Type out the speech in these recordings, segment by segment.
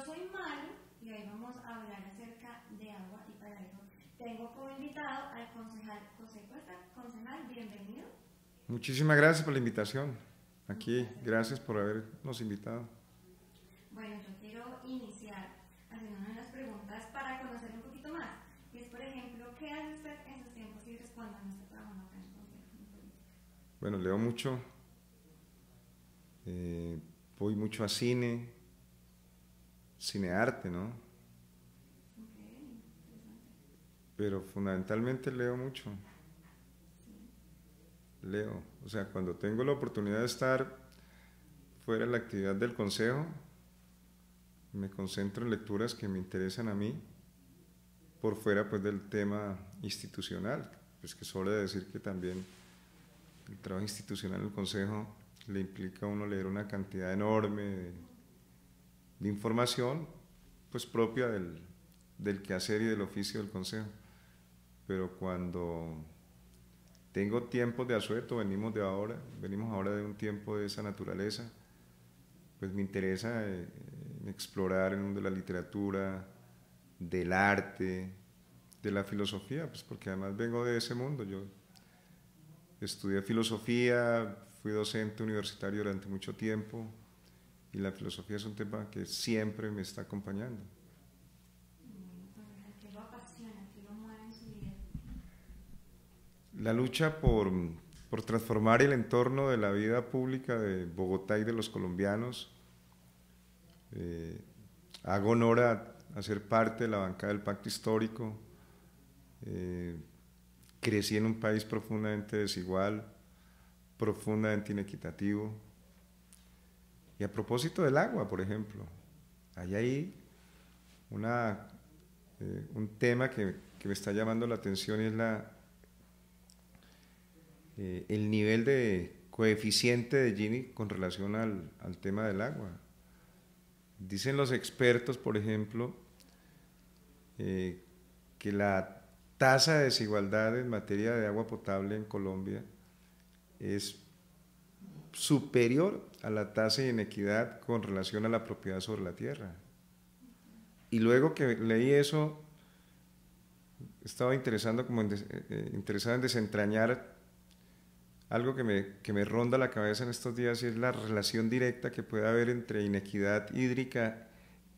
soy Mari y hoy vamos a hablar acerca de agua y para eso tengo como invitado al concejal José Cuesta. Concejal, bienvenido. Muchísimas gracias por la invitación. Aquí, gracias por habernos invitado. Bueno, yo quiero iniciar haciendo unas preguntas para conocer un poquito más. Y es, por ejemplo, ¿qué hace usted en sus tiempos libres cuando no está trabajando acá en el Consejo de Política? Bueno, leo mucho, voy mucho a cinearte, ¿no? Okay, Pero fundamentalmente leo mucho. Leo, o sea, cuando tengo la oportunidad de estar fuera de la actividad del Consejo, me concentro en lecturas que me interesan a mí, por fuera pues del tema institucional, pues que sobra decir que también el trabajo institucional del Consejo le implica a uno leer una cantidad enorme de información, pues propia del quehacer y del oficio del Consejo. Pero cuando tengo tiempos de asueto, venimos ahora de un tiempo de esa naturaleza, pues me interesa explorar el mundo de la literatura, del arte, de la filosofía, pues porque además vengo de ese mundo. Yo estudié filosofía, fui docente universitario durante mucho tiempo y la filosofía es un tema que siempre me está acompañando. ¿qué lo apasiona? ¿Qué lo mueve en su vida? La lucha por transformar el entorno de la vida pública de Bogotá y de los colombianos. Hago honor a ser parte de la bancada del Pacto Histórico. Crecí en un país profundamente desigual, profundamente inequitativo. Y a propósito del agua, por ejemplo, hay ahí un tema que me está llamando la atención y es el nivel de coeficiente de Gini con relación al tema del agua. Dicen los expertos, por ejemplo, que la tasa de desigualdad en materia de agua potable en Colombia es superior a la tasa de inequidad con relación a la propiedad sobre la tierra. Y luego que leí eso, estaba interesado en desentrañar algo que me ronda la cabeza en estos días, y es la relación directa que puede haber entre inequidad hídrica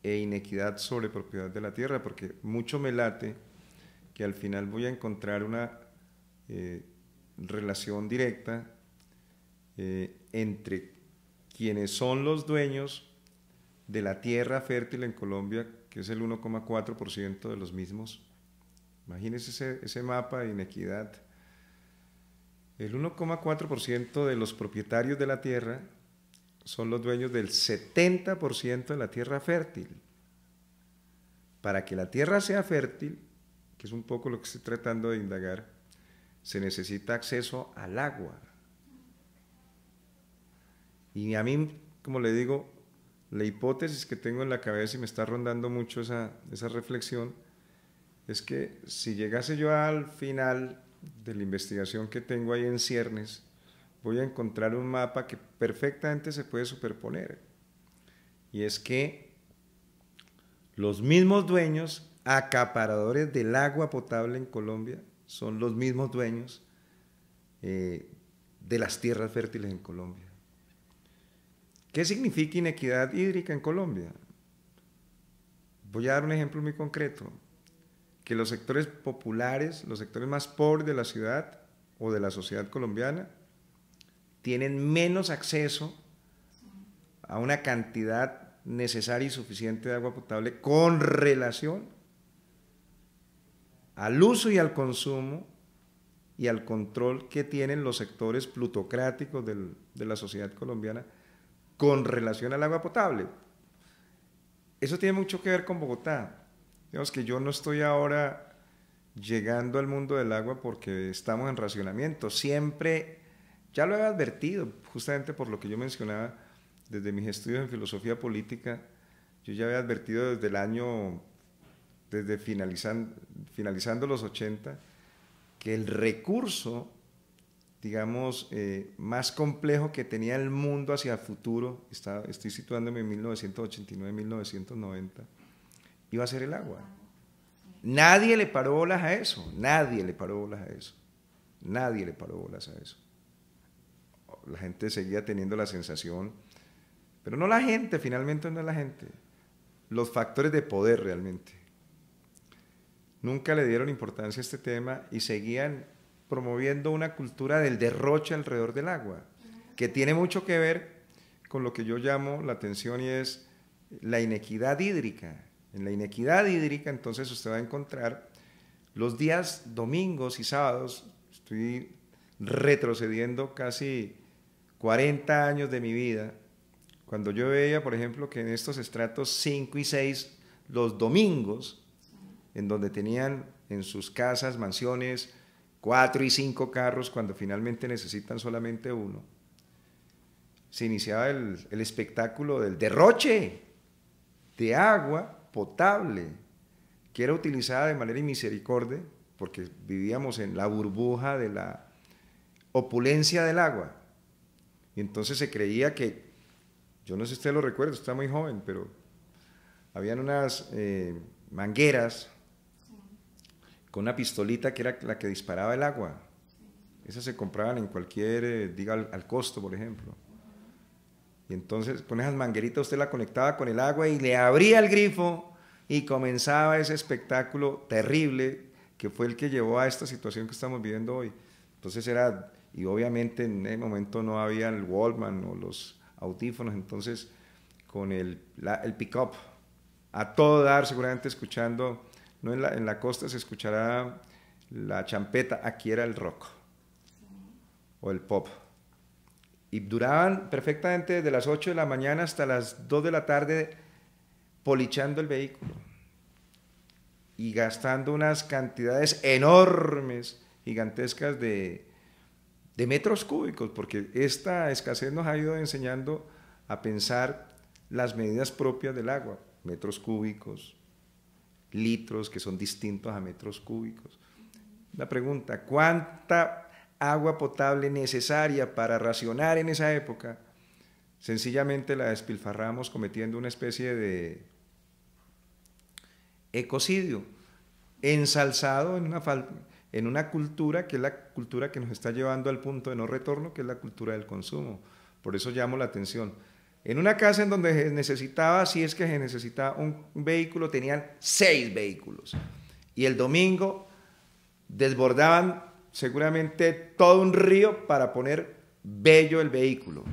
e inequidad sobre propiedad de la tierra, porque mucho me late que al final voy a encontrar una relación directa entre quienes son los dueños de la tierra fértil en Colombia, que es el 1,4% de los mismos. Imagínense ese mapa de inequidad. El 1,4% de los propietarios de la tierra son los dueños del 70% de la tierra fértil. Para que la tierra sea fértil, que es un poco lo que estoy tratando de indagar, se necesita acceso al agua. Y a mí, como le digo, la hipótesis que tengo en la cabeza y me está rondando mucho esa reflexión, es que si llegase yo al final de la investigación que tengo ahí en ciernes, voy a encontrar un mapa que perfectamente se puede superponer. Y es que los mismos dueños acaparadores del agua potable en Colombia son los mismos dueños de las tierras fértiles en Colombia. ¿Qué significa inequidad hídrica en Colombia? Voy a dar un ejemplo muy concreto. Que los sectores populares, los sectores más pobres de la ciudad o de la sociedad colombiana, tienen menos acceso a una cantidad necesaria y suficiente de agua potable con relación al uso y al consumo y al control que tienen los sectores plutocráticos de la sociedad colombiana con relación al agua potable. Eso tiene mucho que ver con Bogotá. Digamos que yo no estoy ahora llegando al mundo del agua porque estamos en racionamiento. Siempre, ya lo he advertido, justamente por lo que yo mencionaba desde mis estudios en filosofía política, yo ya había advertido desde finalizando los 80, que el recurso digamos, más complejo que tenía el mundo hacia el futuro, estoy situándome en 1989, 1990, iba a ser el agua. Nadie le paró bolas a eso, nadie le paró bolas a eso, nadie le paró bolas a eso. La gente seguía teniendo la sensación, pero no la gente, finalmente no es la gente, los factores de poder realmente. Nunca le dieron importancia a este tema y seguían promoviendo una cultura del derroche alrededor del agua, que tiene mucho que ver con lo que yo llamo la atención y es la inequidad hídrica. En la inequidad hídrica entonces usted va a encontrar los días domingos y sábados, estoy retrocediendo casi 40 años de mi vida, cuando yo veía, por ejemplo, que en estos estratos 5 y 6, los domingos, en donde tenían en sus casas, mansiones, 4 y 5 carros, cuando finalmente necesitan solamente uno, se iniciaba el espectáculo del derroche de agua potable, que era utilizada de manera inmisericordia, porque vivíamos en la burbuja de la opulencia del agua. Y entonces se creía que, yo no sé si usted lo recuerda, usted está muy joven, pero habían unas mangueras con una pistolita que era la que disparaba el agua. Esas se compraban en cualquier, diga, al costo, por ejemplo. Y entonces con esas mangueritas usted la conectaba con el agua y le abría el grifo y comenzaba ese espectáculo terrible que fue el que llevó a esta situación que estamos viviendo hoy. Entonces era, y obviamente en ese momento no había el Walkman o los audífonos, entonces con el pick-up a todo dar, seguramente escuchando, no en la costa se escuchará la champeta, aquí era el rock o el pop. Y duraban perfectamente desde las 8 de la mañana hasta las 2 de la tarde polichando el vehículo y gastando unas cantidades enormes, gigantescas de metros cúbicos, porque esta escasez nos ha ido enseñando a pensar las medidas propias del agua, metros cúbicos, litros, que son distintos a metros cúbicos. La pregunta, ¿cuánta agua potable necesaria para racionar en esa época? Sencillamente la despilfarramos cometiendo una especie de ecocidio, ensalzado en una cultura que es la cultura que nos está llevando al punto de no retorno, que es la cultura del consumo. Por eso llamo la atención. En una casa en donde se necesitaba, si es que se necesitaba un vehículo, tenían 6 vehículos. Y el domingo desbordaban seguramente todo un río para poner bello el vehículo.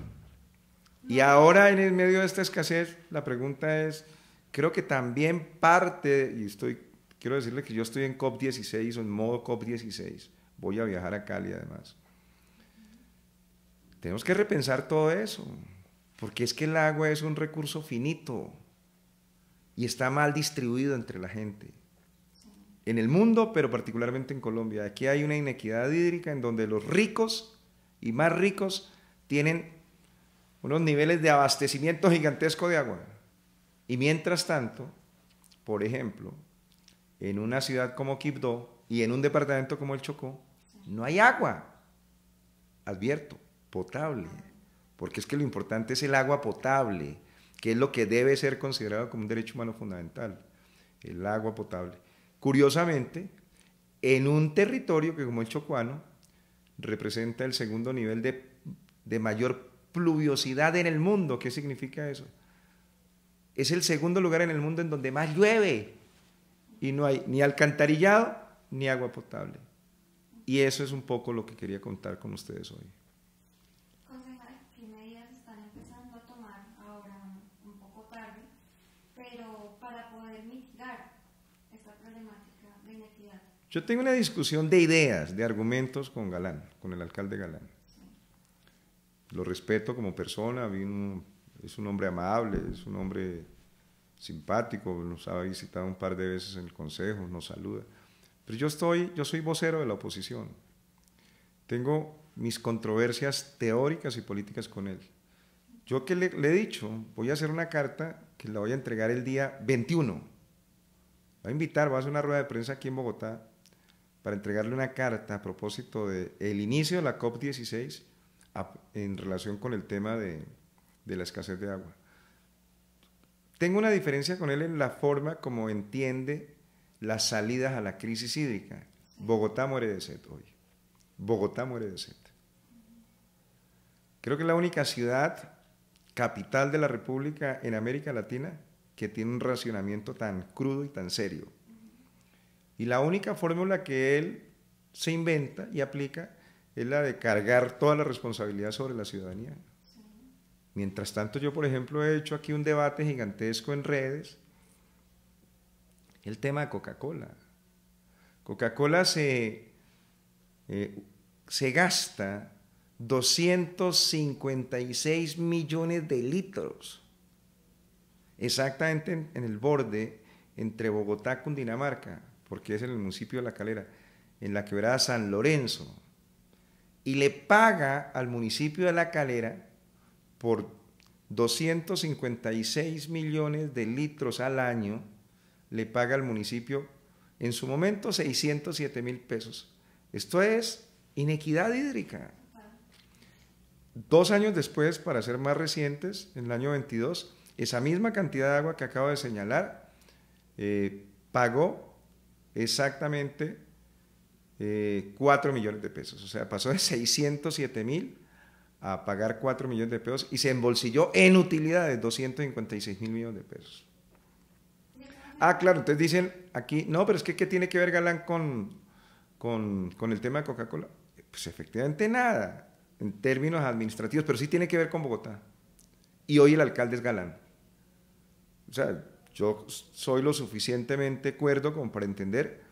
Y ahora en el medio de esta escasez, la pregunta es, creo que también parte, y quiero decirle que yo estoy en COP16 o en modo COP16, voy a viajar a Cali además. Tenemos que repensar todo eso, porque es que el agua es un recurso finito y está mal distribuido entre la gente. En el mundo, pero particularmente en Colombia, aquí hay una inequidad hídrica en donde los ricos y más ricos tienen unos niveles de abastecimiento gigantesco de agua. Y mientras tanto, por ejemplo, en una ciudad como Quibdó y en un departamento como el Chocó, no hay agua, advierto, potable, porque es que lo importante es el agua potable, que es lo que debe ser considerado como un derecho humano fundamental, el agua potable. Curiosamente, en un territorio que como el chocuano representa el segundo nivel de mayor pluviosidad en el mundo. ¿Qué significa eso? Es el segundo lugar en el mundo en donde más llueve y no hay ni alcantarillado ni agua potable. Y eso es un poco lo que quería contar con ustedes hoy. Concejal, ¿qué medidas están empezando a tomar ahora un poco tarde, pero para poder mitigar esta problemática de inequidad? Yo tengo una discusión de ideas, de argumentos con Galán, con el alcalde Galán. Lo respeto como persona, es un hombre amable, es un hombre simpático, nos ha visitado un par de veces en el consejo, nos saluda. Pero yo soy vocero de la oposición. Tengo mis controversias teóricas y políticas con él. Yo que le he dicho, voy a hacer una carta que la voy a entregar el día 21. Voy a invitar, voy a hacer una rueda de prensa aquí en Bogotá para entregarle una carta a propósito del inicio de la COP16 en relación con el tema de la escasez de agua. Tengo una diferencia con él en la forma como entiende las salidas a la crisis hídrica. Bogotá muere de sed hoy. Bogotá muere de sed. Creo que es la única ciudad capital de la República en América Latina que tiene un racionamiento tan crudo y tan serio. Y la única fórmula que él se inventa y aplica es la de cargar toda la responsabilidad sobre la ciudadanía. Mientras tanto, yo, por ejemplo, he hecho aquí un debate gigantesco en redes, el tema de Coca-Cola. Coca-Cola se gasta 256 millones de litros, exactamente en el borde entre Bogotá y Cundinamarca, porque es en el municipio de La Calera, en la quebrada San Lorenzo, y le paga al municipio de La Calera por 256 millones de litros al año, le paga al municipio en su momento 607.000 pesos. Esto es inequidad hídrica. 2 años después, para ser más recientes, en el año 22, esa misma cantidad de agua que acabo de señalar pagó exactamente 4 millones de pesos. O sea, pasó de 607.000 a pagar 4 millones de pesos y se embolsilló en utilidades 256.000 millones de pesos. Ah, claro, entonces dicen aquí, no, pero es que ¿qué tiene que ver Galán con el tema de Coca-Cola? Pues efectivamente nada, en términos administrativos, pero sí tiene que ver con Bogotá. Y hoy el alcalde es Galán. O sea, yo soy lo suficientemente cuerdo como para entender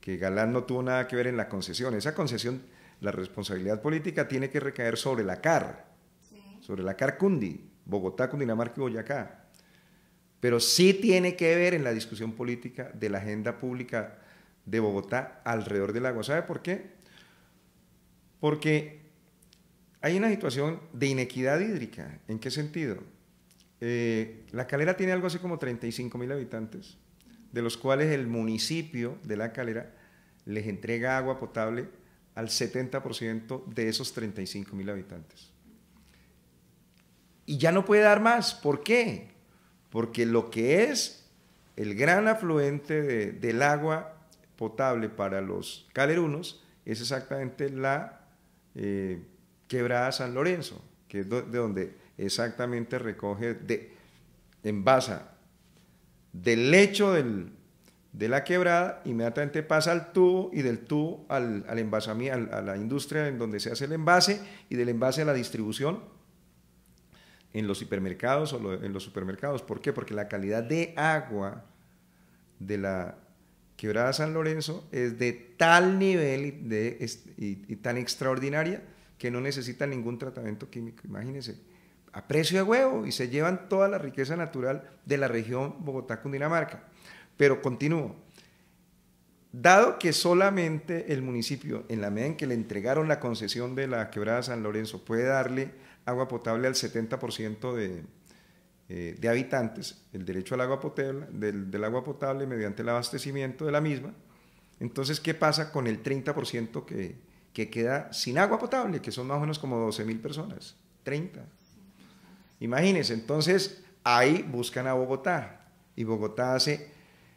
que Galán no tuvo nada que ver en la concesión. Esa concesión, la responsabilidad política tiene que recaer sobre la CAR, sobre la CAR Cundi, Bogotá, Cundinamarca y Boyacá. Pero sí tiene que ver en la discusión política de la agenda pública de Bogotá alrededor del agua. ¿Sabe por qué? Porque hay una situación de inequidad hídrica. ¿En qué sentido? La Calera tiene algo así como 35.000 habitantes, de los cuales el municipio de La Calera les entrega agua potable al 70% de esos 35.000 habitantes. Y ya no puede dar más. ¿Por qué? Porque lo que es el gran afluente del agua potable para los calerunos es exactamente la quebrada San Lorenzo, que es de donde exactamente recoge, envasa del lecho de la quebrada, inmediatamente pasa al tubo y del tubo al envasamiento, a la industria en donde se hace el envase y del envase a la distribución en los hipermercados o en los supermercados. ¿Por qué? Porque la calidad de agua de la quebrada San Lorenzo es de tal nivel y tan extraordinaria que no necesita ningún tratamiento químico. Imagínense, a precio de huevo, y se llevan toda la riqueza natural de la región Bogotá-Cundinamarca. Pero continúo. Dado que solamente el municipio, en la medida en que le entregaron la concesión de la quebrada San Lorenzo, puede darle agua potable al 70% de habitantes, el derecho al agua potable, del agua potable mediante el abastecimiento de la misma, entonces, ¿qué pasa con el 30% que queda sin agua potable, que son más o menos como 12.000 personas? 30. Imagínense, entonces ahí buscan a Bogotá, y Bogotá hace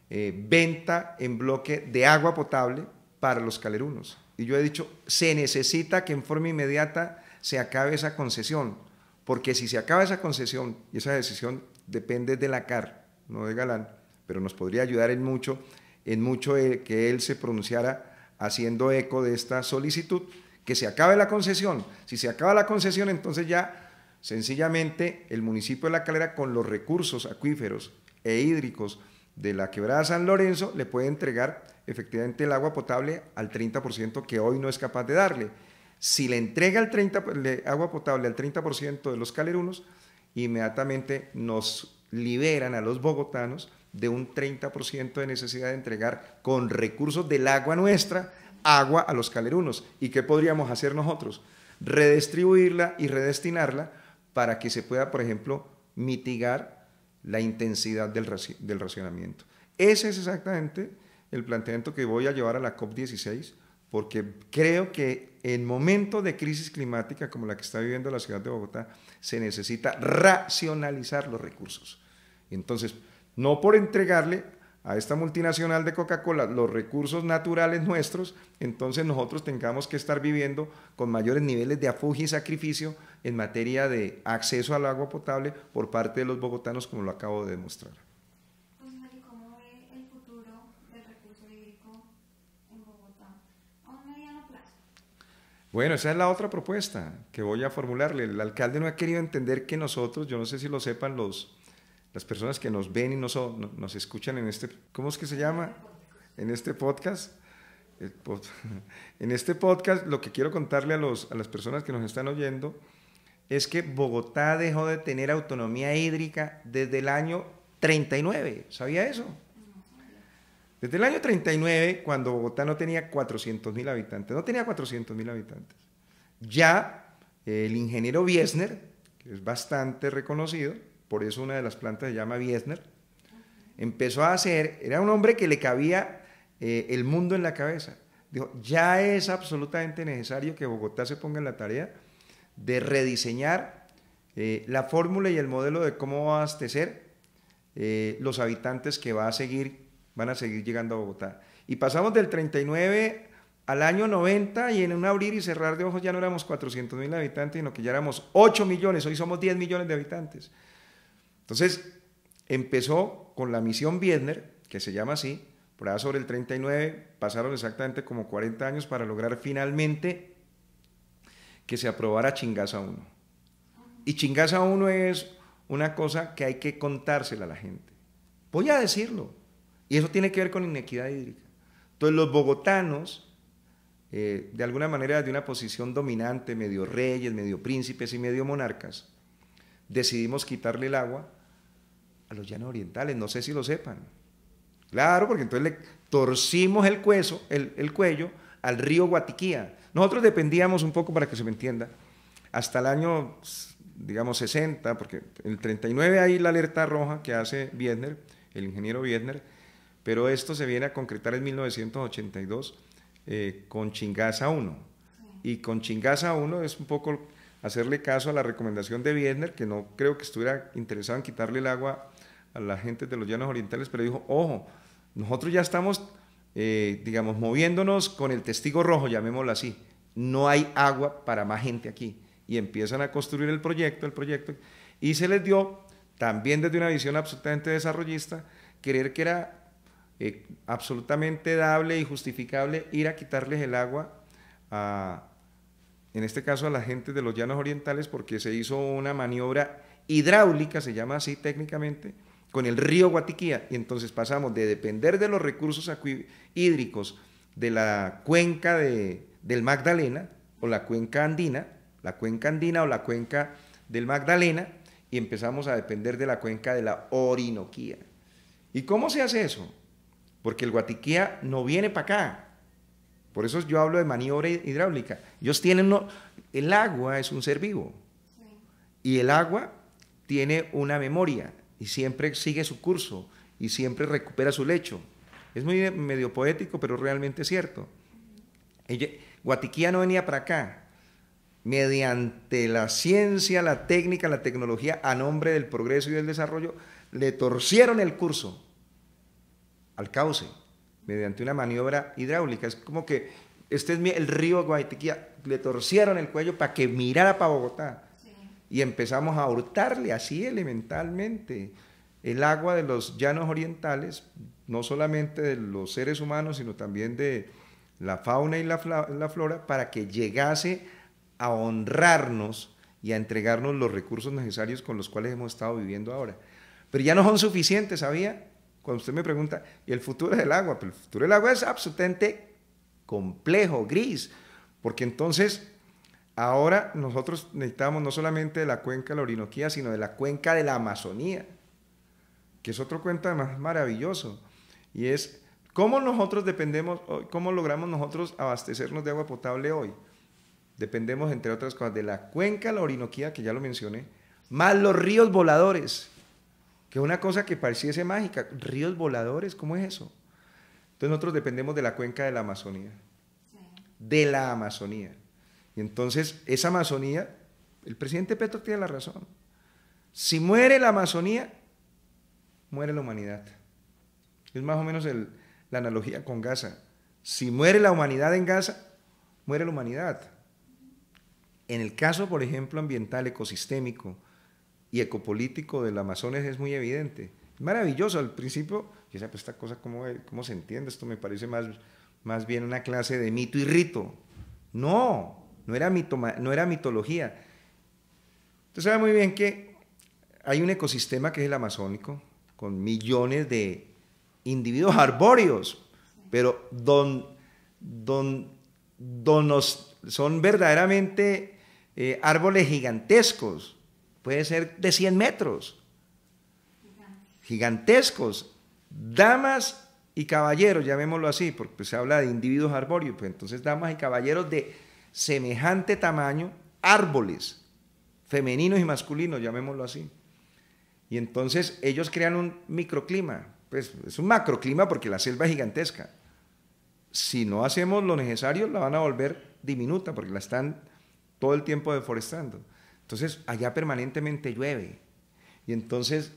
venta en bloque de agua potable para los calerunos. Y yo he dicho, se necesita que en forma inmediata se acabe esa concesión, porque si se acaba esa concesión, y esa decisión depende de la CAR, no de Galán, pero nos podría ayudar en mucho que él se pronunciara haciendo eco de esta solicitud, que se acabe la concesión. Si se acaba la concesión, entonces ya sencillamente el municipio de La Calera, con los recursos acuíferos e hídricos de la quebrada San Lorenzo, le puede entregar efectivamente el agua potable al 30% que hoy no es capaz de darle. Si le entrega agua potable al 30% de los calerunos, inmediatamente nos liberan a los bogotanos de un 30% de necesidad de entregar con recursos del agua nuestra, agua a los calerunos. ¿Y qué podríamos hacer nosotros? Redistribuirla y redestinarla para que se pueda, por ejemplo, mitigar la intensidad del racionamiento. Ese es exactamente el planteamiento que voy a llevar a la COP16, porque creo que en momentos de crisis climática como la que está viviendo la ciudad de Bogotá, se necesita racionalizar los recursos. Entonces, no por entregarle a esta multinacional de Coca-Cola los recursos naturales nuestros, entonces nosotros tengamos que estar viviendo con mayores niveles de afugia y sacrificio en materia de acceso al agua potable por parte de los bogotanos, como lo acabo de demostrar. Pues, Mari, ¿cómo ve el futuro del recurso hídrico en Bogotá a un mediano plazo? Bueno, esa es la otra propuesta que voy a formularle. El alcalde no ha querido entender que nosotros, yo no sé si lo sepan las personas que nos ven y nos escuchan en este, ¿cómo es que se llama? En este podcast. En este podcast lo que quiero contarle a las personas que nos están oyendo es que Bogotá dejó de tener autonomía hídrica desde el año 39. ¿Sabía eso? Desde el año 39, cuando Bogotá no tenía 400.000 habitantes, no tenía 400.000 habitantes. Ya el ingeniero Wiesner, que es bastante reconocido, por eso una de las plantas se llama Wiesner, empezó a hacer, era un hombre que le cabía el mundo en la cabeza. Dijo, ya es absolutamente necesario que Bogotá se ponga en la tarea de rediseñar la fórmula y el modelo de cómo va a abastecer los habitantes que van a seguir llegando a Bogotá. Y pasamos del 39 al año 90 y en un abrir y cerrar de ojos ya no éramos 400.000 habitantes, sino que ya éramos 8 millones, hoy somos 10 millones de habitantes. Entonces empezó con la misión Wiesner, que se llama así, por allá sobre el 39, pasaron exactamente como 40 años para lograr finalmente que se aprobara Chingaza 1. Y Chingaza 1 es una cosa que hay que contársela a la gente. Voy a decirlo. Y eso tiene que ver con inequidad hídrica. Entonces los bogotanos, de alguna manera de una posición dominante, medio reyes, medio príncipes y medio monarcas, decidimos quitarle el agua a los llanos orientales, no sé si lo sepan. Claro, porque entonces le torcimos el cuello al río Guatiquía. Nosotros dependíamos un poco, para que se me entienda, hasta el año, digamos, 60, porque en el 39 hay la alerta roja que hace Wiesner, el ingeniero Wiesner, pero esto se viene a concretar en 1982 con Chingaza 1. Y con Chingaza 1 es un poco hacerle caso a la recomendación de Wiesner, que no creo que estuviera interesado en quitarle el agua a la gente de los llanos orientales, pero dijo, ojo, nosotros ya estamos, digamos, moviéndonos con el testigo rojo, llamémoslo así, no hay agua para más gente aquí, y empiezan a construir el proyecto, y se les dio, también desde una visión absolutamente desarrollista, creer que era absolutamente dable y justificable ir a quitarles el agua en este caso a la gente de los llanos orientales, porque se hizo una maniobra hidráulica, se llama así técnicamente, con el río Guatiquía, y entonces pasamos de depender de los recursos hídricos de la cuenca del Magdalena, o la cuenca andina o la cuenca del Magdalena, y empezamos a depender de la cuenca de la Orinoquía. ¿Y cómo se hace eso? Porque el Guatiquía no viene para acá. Por eso yo hablo de maniobra hidráulica. Ellos tienen el agua es un ser vivo. Sí. Y el agua tiene una memoria y siempre sigue su curso y siempre recupera su lecho. Es muy medio poético, pero realmente cierto. Guatiquía no venía para acá. Mediante la ciencia, la técnica, la tecnología, a nombre del progreso y del desarrollo, le torcieron el curso al cauce mediante una maniobra hidráulica. Es como que este es el río Guatiquía, le torcieron el cuello para que mirara para Bogotá. Sí. Y empezamos a hurtarle así elementalmente el agua de los llanos orientales, no solamente de los seres humanos, sino también de la fauna y la flora, para que llegase a honrarnos y a entregarnos los recursos necesarios con los cuales hemos estado viviendo ahora. Pero ya no son suficientes, ¿sabía? Cuando usted me pregunta, ¿y el futuro del agua? Pero el futuro del agua es absolutamente complejo, gris, porque entonces ahora nosotros necesitamos no solamente de la cuenca de la Orinoquía, sino de la cuenca de la Amazonía, que es otro cuento además maravilloso, y es cómo nosotros dependemos, cómo logramos nosotros abastecernos de agua potable hoy. Dependemos, entre otras cosas, de la cuenca de la Orinoquía, que ya lo mencioné, más los ríos voladores, que es una cosa que pareciese mágica. ¿Ríos voladores? ¿Cómo es eso? Entonces nosotros dependemos de la cuenca de la Amazonía, de la Amazonía. Y entonces esa Amazonía, el presidente Petro tiene la razón. Si muere la Amazonía, muere la humanidad. Es más o menos la analogía con Gaza. Si muere la humanidad en Gaza, muere la humanidad. En el caso, por ejemplo, ambiental, ecosistémico y ecopolítico del Amazonas es muy evidente. Es maravilloso. Al principio, yo decía, pues esta cosa, ¿cómo se entiende? Esto me parece más bien una clase de mito y rito. No era mitología. Usted sabe muy bien que hay un ecosistema que es el amazónico, con millones de individuos arbóreos, pero son verdaderamente árboles gigantescos, puede ser de 100 metros, gigantescos, damas y caballeros, llamémoslo así, porque pues, se habla de individuos arbóreos, pues entonces damas y caballeros de semejante tamaño, árboles, femeninos y masculinos, llamémoslo así. Y entonces ellos crean un microclima, pues es un macroclima porque la selva es gigantesca. Si no hacemos lo necesario, la van a volver diminuta porque la están todo el tiempo deforestando. Entonces allá permanentemente llueve. Y entonces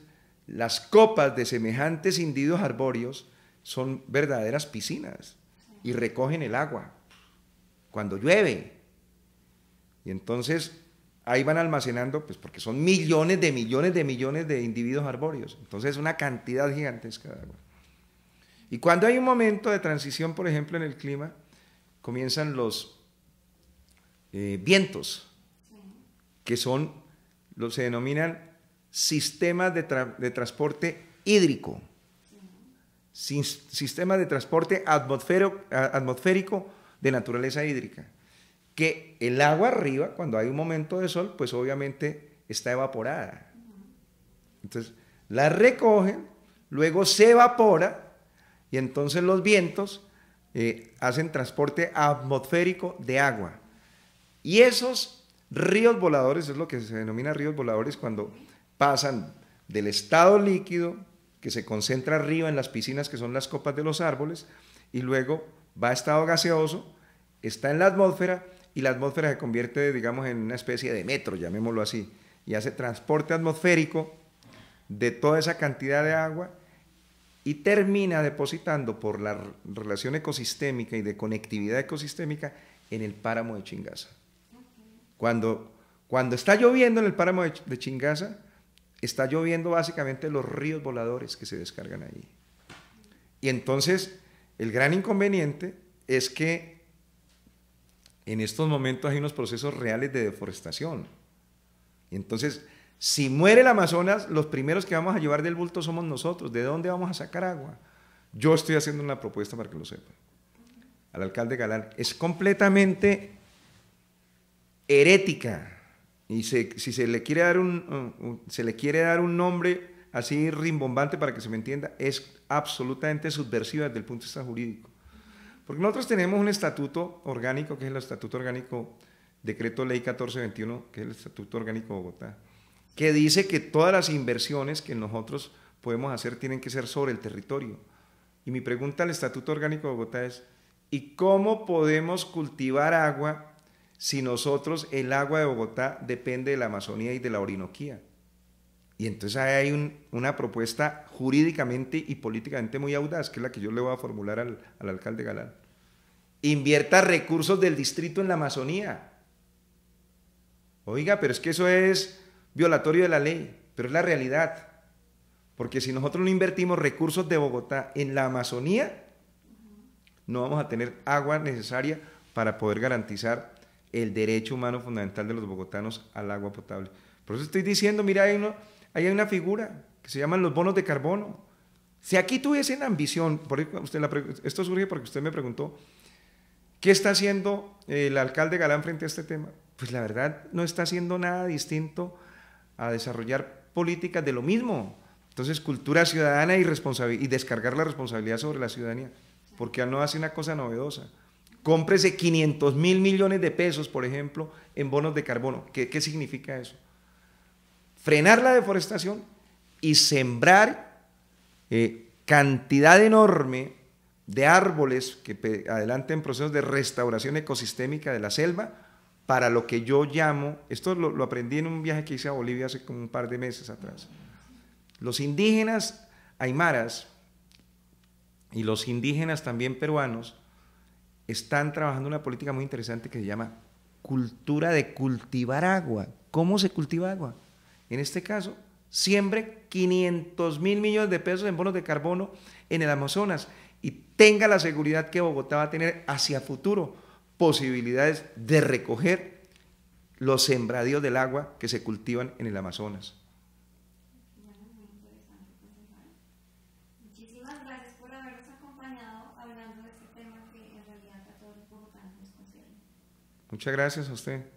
las copas de semejantes individuos arbóreos son verdaderas piscinas y recogen el agua cuando llueve. Y entonces ahí van almacenando, pues porque son millones de individuos arbóreos. Entonces es una cantidad gigantesca de agua. Y cuando hay un momento de transición, por ejemplo, en el clima, comienzan los vientos, que se denominan sistemas de transporte hídrico, sistemas de transporte atmosférico de naturaleza hídrica, que el agua arriba, cuando hay un momento de sol, pues obviamente está evaporada. Entonces, la recogen, luego se evapora, y entonces los vientos hacen transporte atmosférico de agua. Y esos ríos voladores, es lo que se denomina ríos voladores, cuando pasan del estado líquido, que se concentra arriba en las piscinas, que son las copas de los árboles, y luego va a estado gaseoso, está en la atmósfera, y la atmósfera se convierte, digamos, en una especie de metro, llamémoslo así, y hace transporte atmosférico de toda esa cantidad de agua, y termina depositando por la relación ecosistémica y de conectividad ecosistémica en el páramo de Chingaza. Cuando está lloviendo en el páramo de Chingaza, está lloviendo básicamente los ríos voladores que se descargan ahí. Y entonces el gran inconveniente es que en estos momentos hay unos procesos reales de deforestación. Y entonces, si muere el Amazonas, los primeros que vamos a llevar del bulto somos nosotros. ¿De dónde vamos a sacar agua? Yo estoy haciendo una propuesta para que lo sepan. Al alcalde Galán. Es completamente herética. Y si se le quiere dar un nombre así rimbombante para que se me entienda, es absolutamente subversiva desde el punto de vista jurídico. Porque nosotros tenemos un estatuto orgánico, que es el Estatuto Orgánico, Decreto Ley 1421, que es el Estatuto Orgánico de Bogotá, que dice que todas las inversiones que nosotros podemos hacer tienen que ser sobre el territorio. Y mi pregunta al Estatuto Orgánico de Bogotá es, ¿y cómo podemos cultivar agua si nosotros, el agua de Bogotá, depende de la Amazonía y de la Orinoquía? Y entonces ahí hay una propuesta jurídicamente y políticamente muy audaz, que es la que yo le voy a formular al alcalde Galán. Invierta recursos del distrito en la Amazonía. Oiga, pero es que eso es violatorio de la ley, pero es la realidad. Porque si nosotros no invertimos recursos de Bogotá en la Amazonía, no vamos a tener agua necesaria para poder garantizar el derecho humano fundamental de los bogotanos al agua potable. Por eso estoy diciendo, mira, ahí hay una figura que se llaman los bonos de carbono. Si aquí tuviesen ambición, esto surge porque usted me preguntó, ¿qué está haciendo el alcalde Galán frente a este tema? Pues la verdad no está haciendo nada distinto a desarrollar políticas de lo mismo. Entonces, cultura ciudadana y descargar la responsabilidad sobre la ciudadanía, porque no hace una cosa novedosa. Cómprese 500.000 millones de pesos, por ejemplo, en bonos de carbono. ¿Qué significa eso? Frenar la deforestación y sembrar cantidad enorme de árboles que adelanten procesos de restauración ecosistémica de la selva para lo que yo llamo, esto lo aprendí en un viaje que hice a Bolivia hace como un par de meses atrás. Los indígenas aymaras y los indígenas también peruanos están trabajando una política muy interesante que se llama cultura de cultivar agua. ¿Cómo se cultiva agua? En este caso, siembre 500.000 millones de pesos en bonos de carbono en el Amazonas y tenga la seguridad que Bogotá va a tener hacia futuro posibilidades de recoger los sembradíos del agua que se cultivan en el Amazonas. Bueno, muy interesante, concejal. Muchísimas gracias por habernos acompañado hablando de este tema que en realidad a todos los bogotanos nos concierne. Muchas gracias a usted.